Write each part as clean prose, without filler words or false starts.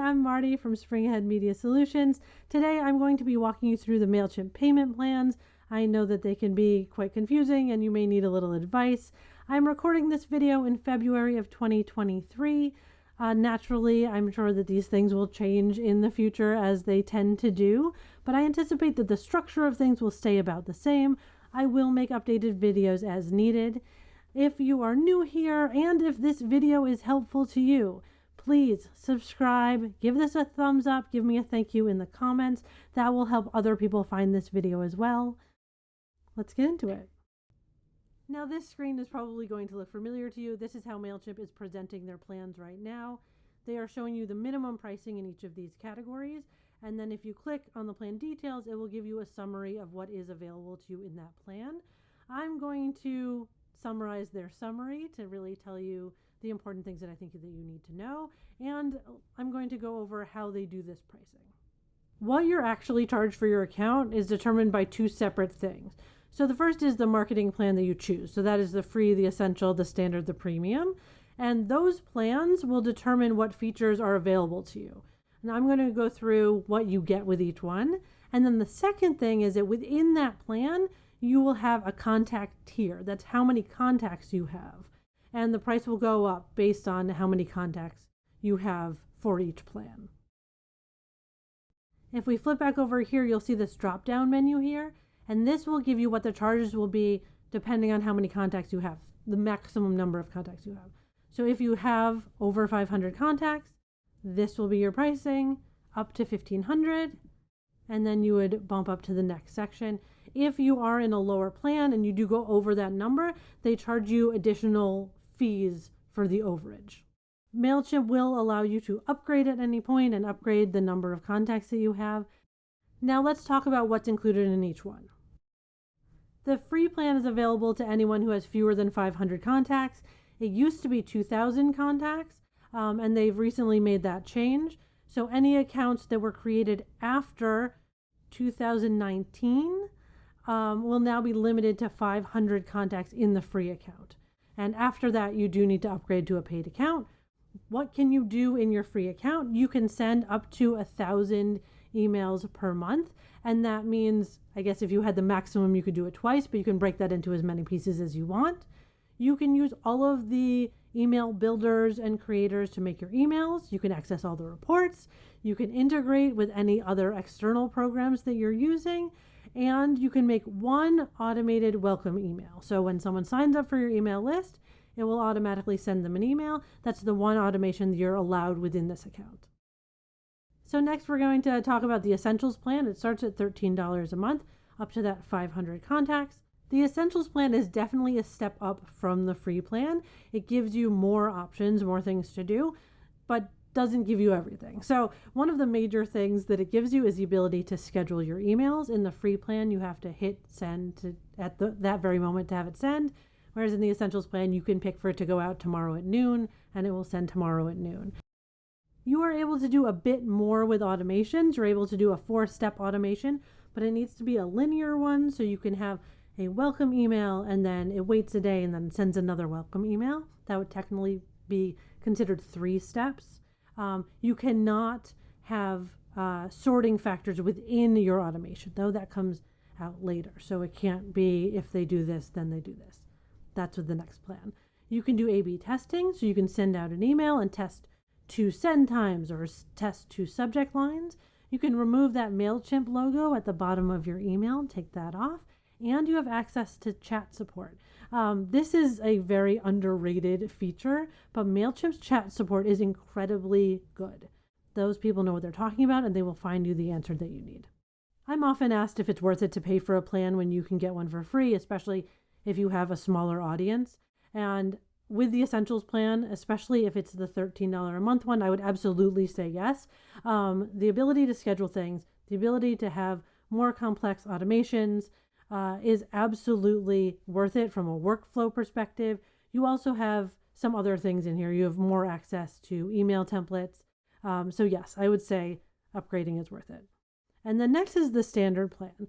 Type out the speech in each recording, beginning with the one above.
I'm Marty from Spring Ahead Media Solutions. Today I'm going to be walking you through the Mailchimp payment plans. I know that they can be quite confusing and you may need a little advice. I'm recording this video in February of 2023. Naturally, I'm sure that these things will change in the future as they tend to do, but I anticipate that the structure of things will stay about the same. I will make updated videos as needed. If you are new here and if this video is helpful to you, please subscribe, give this a thumbs up, give me a thank you in the comments. That will help other people find this video as well. Let's get into it. Now this screen is probably going to look familiar to you. This is how Mailchimp is presenting their plans right now. They are showing you the minimum pricing in each of these categories. And then if you click on the plan details, it will give you a summary of what is available to you in that plan. I'm going to summarize their summary to really tell you the important things that I think that you need to know. And I'm going to go over how they do this pricing. What you're actually charged for your account is determined by two separate things. So the first is the marketing plan that you choose. So that is the free, the essential, the standard, the premium. And those plans will determine what features are available to you. And I'm going to go through what you get with each one. And then the second thing is that within that plan, you will have a contact tier. That's how many contacts you have. And the price will go up based on how many contacts you have for each plan. If we flip back over here, you'll see this drop-down menu here. And this will give you what the charges will be depending on how many contacts you have, the maximum number of contacts you have. So if you have over 500 contacts, this will be your pricing up to 1,500. And then you would bump up to the next section. If you are in a lower plan and you do go over that number, they charge you additional fees for the overage. Mailchimp will allow you to upgrade at any point and upgrade the number of contacts that you have. Now let's talk about what's included in each one. The free plan is available to anyone who has fewer than 500 contacts. It used to be 2,000 contacts, and they've recently made that change. So any accounts that were created after 2019 will now be limited to 500 contacts in the free account. And after that, you do need to upgrade to a paid account. What can you do in your free account? You can send up to 1,000 emails per month. And that means, I guess if you had the maximum, you could do it twice, but you can break that into as many pieces as you want. You can use all of the email builders and creators to make your emails. You can access all the reports. You can integrate with any other external programs that you're using. And you can make one automated welcome email. So when someone signs up for your email list, it will automatically send them an email. That's the one automation that you're allowed within this account. So next we're going to talk about the Essentials plan. It starts at $13 a month, up to that 500 contacts. The Essentials plan is definitely a step up from the free plan. It gives you more options, more things to do, but doesn't give you everything. So one of the major things that it gives you is the ability to schedule your emails. In the free plan, you have to hit send at that very moment to have it send. Whereas in the Essentials plan, you can pick for it to go out tomorrow at noon, and it will send tomorrow at noon. You are able to do a bit more with automations. You're able to do a 4-step automation, but it needs to be a linear one. So you can have a welcome email, and then it waits a day and then sends another welcome email. That would technically be considered 3 steps. You cannot have sorting factors within your automation, though that comes out later. So it can't be if they do this, then they do this. That's with the next plan. You can do A/B testing, so you can send out an email and test 2 send times or test 2 subject lines. You can remove that Mailchimp logo at the bottom of your email, take that off, and you have access to chat support. This is a very underrated feature, but Mailchimp's chat support is incredibly good. Those people know what they're talking about, and they will find you the answer that you need. I'm often asked if it's worth it to pay for a plan when you can get one for free, especially if you have a smaller audience. And with the Essentials plan, especially if it's the $13 a month one, I would absolutely say yes. The ability to schedule things, the ability to have more complex automations is absolutely worth it from a workflow perspective. You also have some other things in here. You have more access to email templates. So yes, I would say upgrading is worth it. And then next is the standard plan.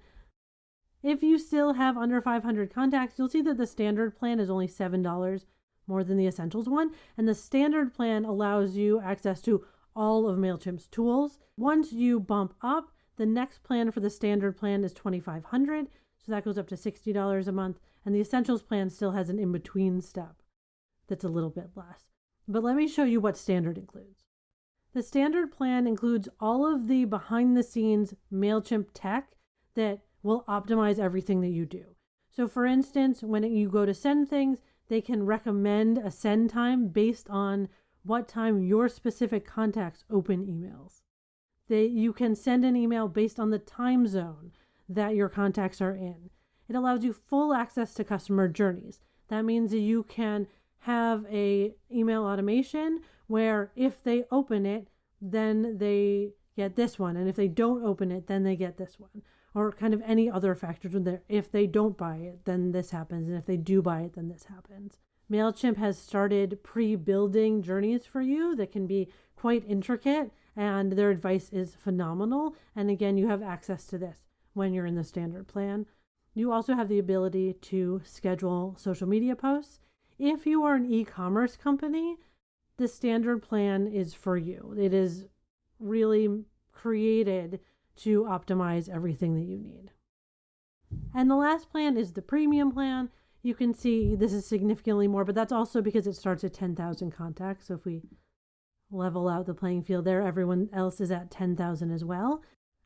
If you still have under 500 contacts, you'll see that the standard plan is only $7 more than the Essentials one. And the standard plan allows you access to all of Mailchimp's tools. Once you bump up, the next plan for the standard plan is $2,500, so that goes up to $60 a month, and the Essentials plan still has an in-between step that's a little bit less. But let me show you what standard includes. The standard plan includes all of the behind-the-scenes Mailchimp tech that will optimize everything that you do. So for instance, when you go to send things, they can recommend a send time based on what time your specific contacts open emails. You can send an email based on the time zone that your contacts are in. It allows you full access to customer journeys. That means that you can have a email automation where if they open it, then they get this one. And if they don't open it, then they get this one. Or kind of any other factors in there. If they don't buy it, then this happens. And if they do buy it, then this happens. Mailchimp has started pre-building journeys for you that can be quite intricate, and their advice is phenomenal. And again, you have access to this when you're in the standard plan. You also have the ability to schedule social media posts. If you are an e-commerce company, the standard plan is for you. It is really created to optimize everything that you need. And the last plan is the premium plan. You can see this is significantly more, but that's also because it starts at 10,000 contacts. So if we level out the playing field there, everyone else is at 10,000 as well.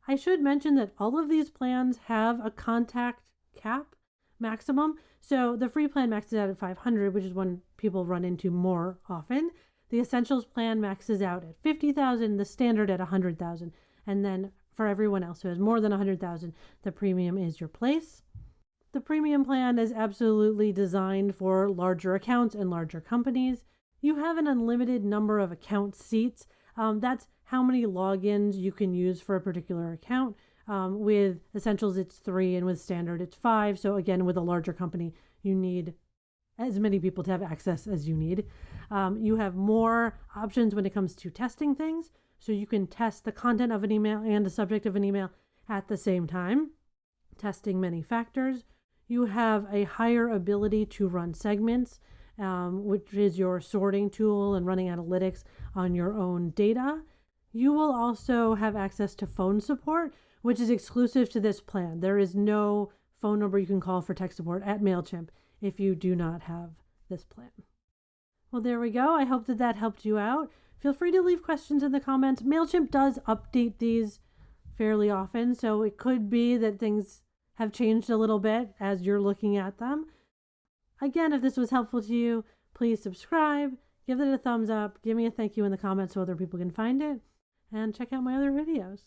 I should mention that all of these plans have a contact cap maximum. So the free plan maxes out at 500, which is one people run into more often. The Essentials plan maxes out at 50,000, the standard at 100,000. And then for everyone else who has more than 100,000, the premium is your place. The premium plan is absolutely designed for larger accounts and larger companies. You have an unlimited number of account seats. That's how many logins you can use for a particular account. With Essentials, it's 3, and with Standard, it's 5. So again, with a larger company, you need as many people to have access as you need. You have more options when it comes to testing things. So you can test the content of an email and the subject of an email at the same time, testing many factors. You have a higher ability to run segments, which is your sorting tool and running analytics on your own data. You will also have access to phone support, which is exclusive to this plan. There is no phone number you can call for tech support at Mailchimp if you do not have this plan. Well, there we go. I hope that helped you out. Feel free to leave questions in the comments. Mailchimp does update these fairly often, so it could be that things have changed a little bit as you're looking at them. Again, if this was helpful to you, please subscribe, give it a thumbs up, give me a thank you in the comments so other people can find it, and check out my other videos.